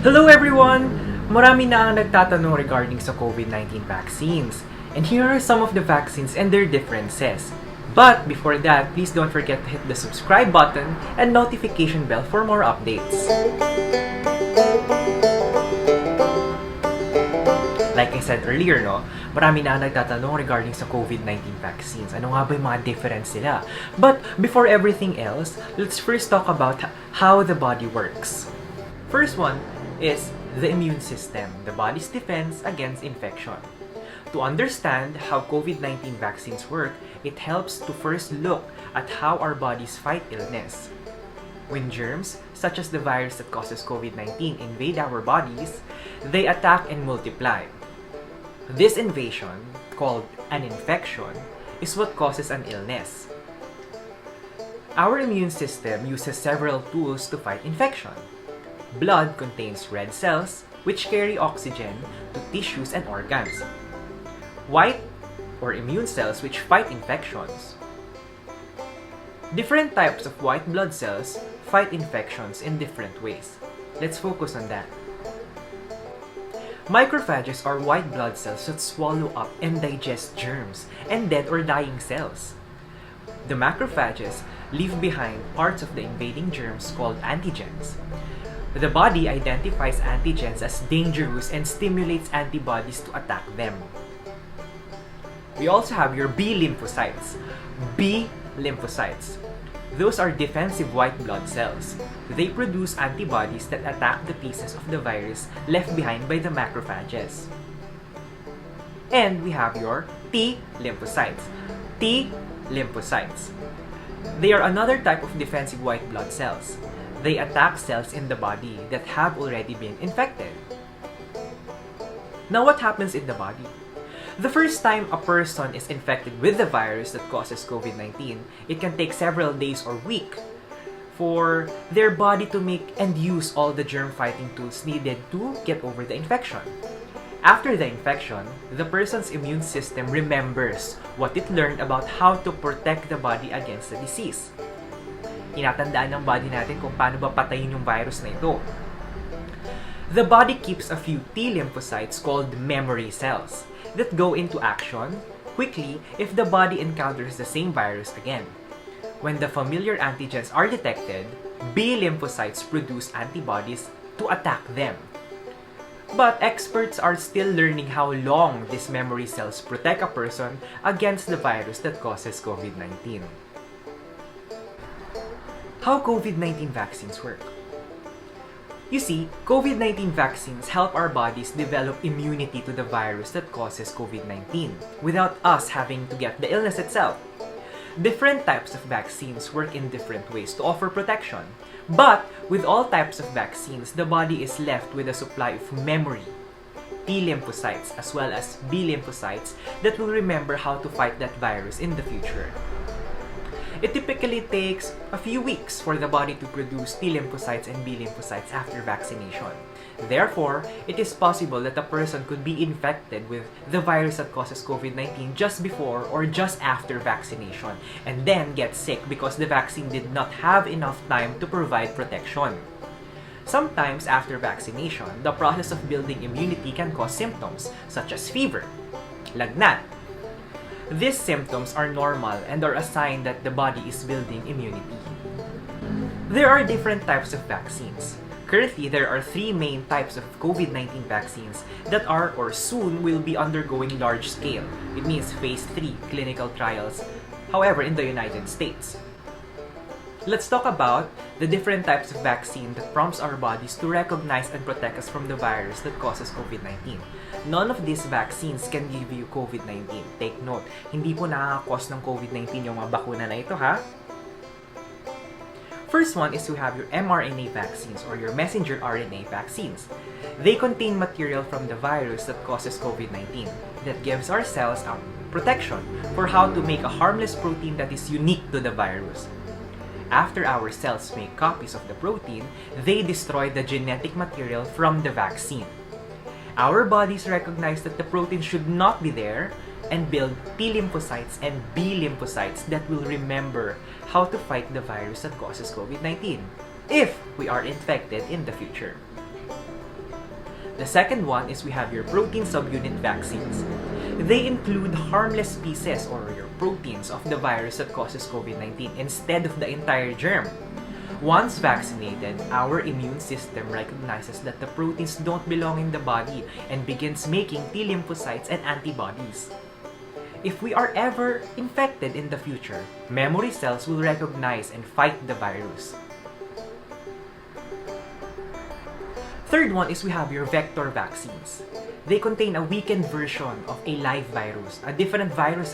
Hello everyone! Marami na ang nagtatanong regarding sa COVID-19 vaccines. And here are some of the vaccines and their differences. But before that, please don't forget to hit the subscribe button and notification bell for more updates. Like I said earlier, marami na ang nagtatanong regarding sa COVID-19 vaccines. Ano nga ba yung mga difference nila? But before everything else, let's first talk about how the body works. First one is the immune system, the body's defense against infection. To understand how COVID-19 vaccines work, it helps to first look at how our bodies fight illness. When germs, such as the virus that causes COVID-19, invade our bodies, they attack and multiply. This invasion, called an infection, is what causes an illness. Our immune system uses several tools to fight infection. Blood contains red cells, which carry oxygen to tissues and organs. White, or immune cells, which fight infections. Different types of white blood cells fight infections in different ways. Let's focus on that. Macrophages are white blood cells that swallow up and digest germs and dead or dying cells. The macrophages leave behind parts of the invading germs called antigens. The body identifies antigens as dangerous and stimulates antibodies to attack them. We also have your B lymphocytes. B lymphocytes. Those are defensive white blood cells. They produce antibodies that attack the pieces of the virus left behind by the macrophages. And we have your T lymphocytes. T lymphocytes. They are another type of defensive white blood cells. They attack cells in the body that have already been infected. Now, what happens in the body? The first time a person is infected with the virus that causes COVID-19, it can take several days or weeks for their body to make and use all the germ-fighting tools needed to get over the infection. After the infection, the person's immune system remembers what it learned about how to protect the body against the disease. Tinatandaan ng body natin kung paano ba patayin yung virus na ito. The body keeps a few T lymphocytes called memory cells that go into action quickly if the body encounters the same virus again. When the familiar antigens are detected, B lymphocytes produce antibodies to attack them. But experts are still learning how long these memory cells protect a person against the virus that causes COVID-19. How COVID-19 vaccines work. You see, COVID-19 vaccines help our bodies develop immunity to the virus that causes COVID-19 without us having to get the illness itself. Different types of vaccines work in different ways to offer protection. But with all types of vaccines, the body is left with a supply of memory, T lymphocytes as well as B lymphocytes that will remember how to fight that virus in the future. It typically takes a few weeks for the body to produce T lymphocytes and B lymphocytes after vaccination. Therefore, it is possible that a person could be infected with the virus that causes COVID-19 just before or just after vaccination and then get sick because the vaccine did not have enough time to provide protection. Sometimes after vaccination, the process of building immunity can cause symptoms such as fever, lagnat. These symptoms are normal and are a sign that the body is building immunity. There are different types of vaccines. Currently, there are three main types of COVID-19 vaccines that are or soon will be undergoing large scale. It means phase 3 clinical trials, however, in the United States. Let's talk about the different types of vaccine that prompts our bodies to recognize and protect us from the virus that causes COVID-19. None of these vaccines can give you COVID-19. Take note, hindi po nakaka-cause ng COVID-19 yung mga bakuna na ito, ha? First one is to have your mRNA vaccines or your messenger RNA vaccines. They contain material from the virus that causes COVID-19 that gives our cells a protection for how to make a harmless protein that is unique to the virus. After our cells make copies of the protein, they destroy the genetic material from the vaccine. Our bodies recognize that the protein should not be there and build T lymphocytes and B lymphocytes that will remember how to fight the virus that causes COVID-19 if we are infected in the future. The second one is we have your protein subunit vaccines. They include harmless pieces or your proteins of the virus that causes COVID-19 instead of the entire germ. Once vaccinated, our immune system recognizes that the proteins don't belong in the body and begins making T lymphocytes and antibodies. If we are ever infected in the future, memory cells will recognize and fight the virus. Third one is we have your vector vaccines. They contain a weakened version of a live virus, a different virus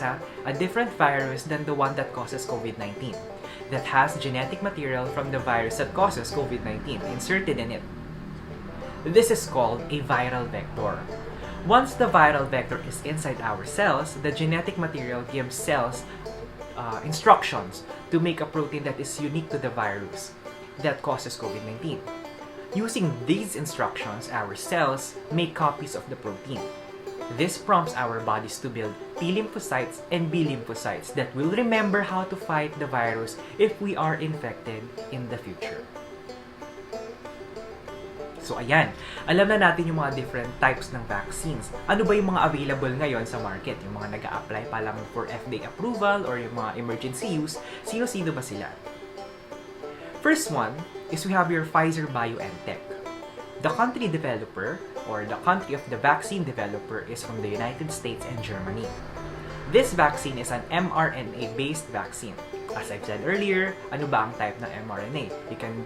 than the one that causes COVID-19, that has genetic material from the virus that causes COVID-19 inserted in it. This is called a viral vector. Once the viral vector is inside our cells, the genetic material gives cells instructions to make a protein that is unique to the virus that causes COVID-19. Using these instructions, our cells make copies of the protein. This prompts our bodies to build T lymphocytes and B lymphocytes that will remember how to fight the virus if we are infected in the future. So ayan, alam na natin yung mga different types ng vaccines. Ano ba yung mga available ngayon sa market? Yung mga nag-a-apply pa lang for FDA approval or yung mga emergency use, sino-sino ba sila? First one is we have your Pfizer-BioNTech. The country developer or the country of the vaccine developer is from the United States and Germany. This vaccine is an mRNA-based vaccine. As I've said earlier, ano ba ang type ng mRNA? You can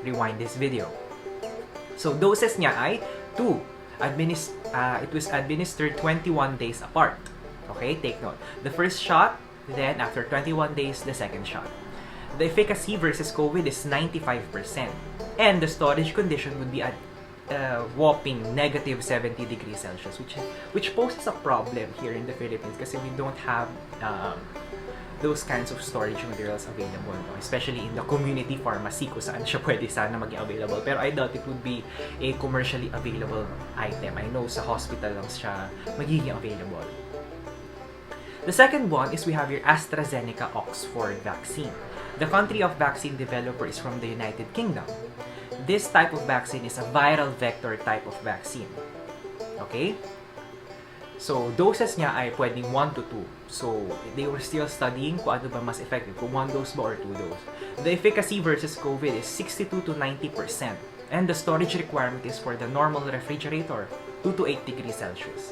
rewind this video. So doses niya ay 2. It was administered 21 days apart. Okay, take note. The first shot, then after 21 days, the second shot. The efficacy versus COVID is 95%. And the storage condition would be at whopping negative 70 degrees Celsius, which poses a problem here in the Philippines kasi we don't have those kinds of storage materials available, no? Especially in the community pharmacy kung saan siya pwede sana maging available. Pero I doubt it would be a commercially available item. I know sa hospital lang siya magiging available. The second one is we have your AstraZeneca Oxford vaccine. The country of vaccine developer is from the United Kingdom. This type of vaccine is a viral vector type of vaccine. Okay? So, doses niya ay pwedeng 1 to 2. So, they were still studying kung ano ba mas effective, kung 1 dose ba or 2 dose. The efficacy versus COVID is 62 to 90%. And the storage requirement is for the normal refrigerator, 2 to 8 degrees Celsius.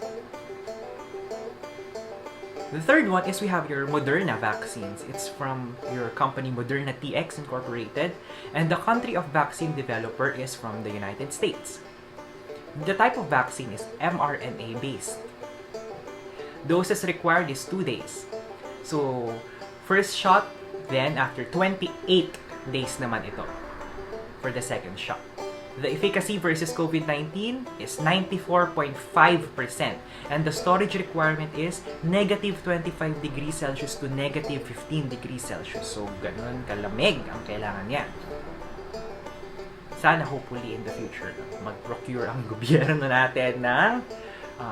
The third one is we have your Moderna vaccines. It's from your company Moderna TX Incorporated, and the country of vaccine developer is from the United States. The type of vaccine is mRNA based. Doses required is 2 days. So, first shot, then after 28 days naman ito for the second shot. The efficacy versus COVID-19 is 94.5%, and the storage requirement is negative 25 degrees Celsius to negative 15 degrees Celsius. So, ganun kalamig ang kailangan niya. Sana hopefully in the future, mag-procure ang gobyerno natin ng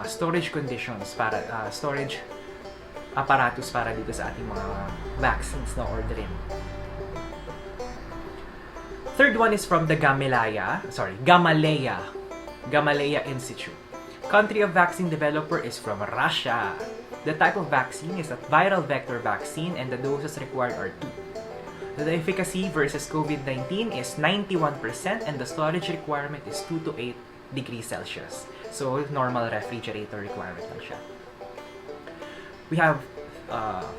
storage conditions para storage apparatus para dito sa ating mga vaccines na orderin. Third one is from the Gamaleya Institute. Country of vaccine developer is from Russia. The type of vaccine is a viral vector vaccine and the doses required are 2. The efficacy versus COVID-19 is 91% and the storage requirement is 2 to 8 degrees Celsius. So, normal refrigerator requirement lang siya. We have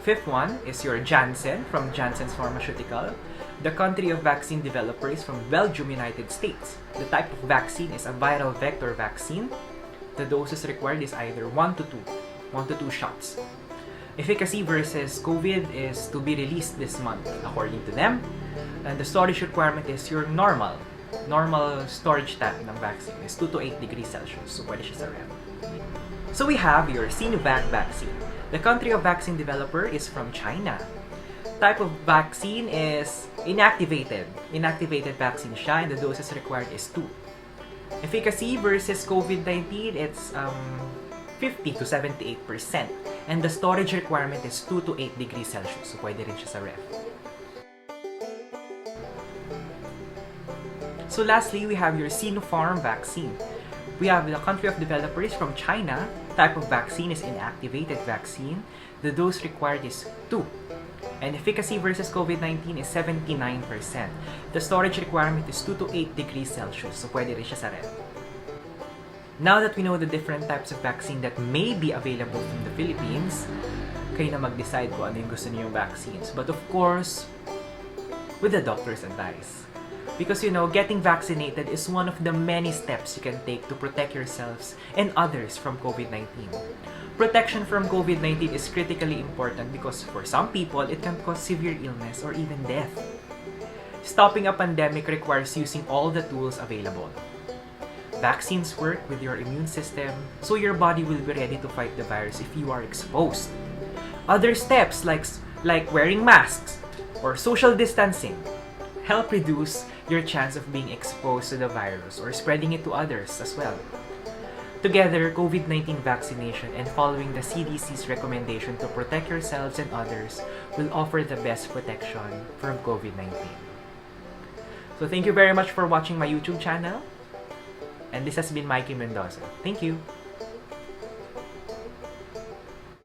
fifth one is your Janssen from Janssen's Pharmaceutical. The country of vaccine developer is from Belgium, United States. The type of vaccine is a viral vector vaccine. The doses required is either 1 to 2 shots. Efficacy versus COVID is to be released this month, according to them. And the storage requirement is your normal storage time ng vaccine is 2 to 8 degrees Celsius. So, pwede siya sa ref. So, we have your Sinovac vaccine. The country of vaccine developer is from China. Type of vaccine is inactivated vaccine siya, and the doses required is 2. Efficacy versus COVID-19, it's 50 to 78%. And the storage requirement is 2 to 8 degrees Celsius. So, pwede rin siya sa ref. So, lastly, we have your Sinopharm vaccine. We have the country of developers from China. Type of vaccine is inactivated vaccine. The dose required is 2. And efficacy versus COVID-19 is 79%. The storage requirement is 2 to 8 degrees Celsius. So pwede rin siya sa ref. Now that we know the different types of vaccine that may be available from the Philippines, kayo na mag-decide kung ano yung gusto niyong vaccines. But of course, with the doctor's advice. Because getting vaccinated is one of the many steps you can take to protect yourselves and others from COVID-19. Protection from COVID-19 is critically important because for some people, it can cause severe illness or even death. Stopping a pandemic requires using all the tools available. Vaccines work with your immune system, so your body will be ready to fight the virus if you are exposed. Other steps like wearing masks or social distancing help reduce your chance of being exposed to the virus or spreading it to others as well. Together, COVID-19 vaccination and following the CDC's recommendation to protect yourselves and others will offer the best protection from COVID-19. So thank you very much for watching my YouTube channel. And this has been Mikey Mendoza. Thank you.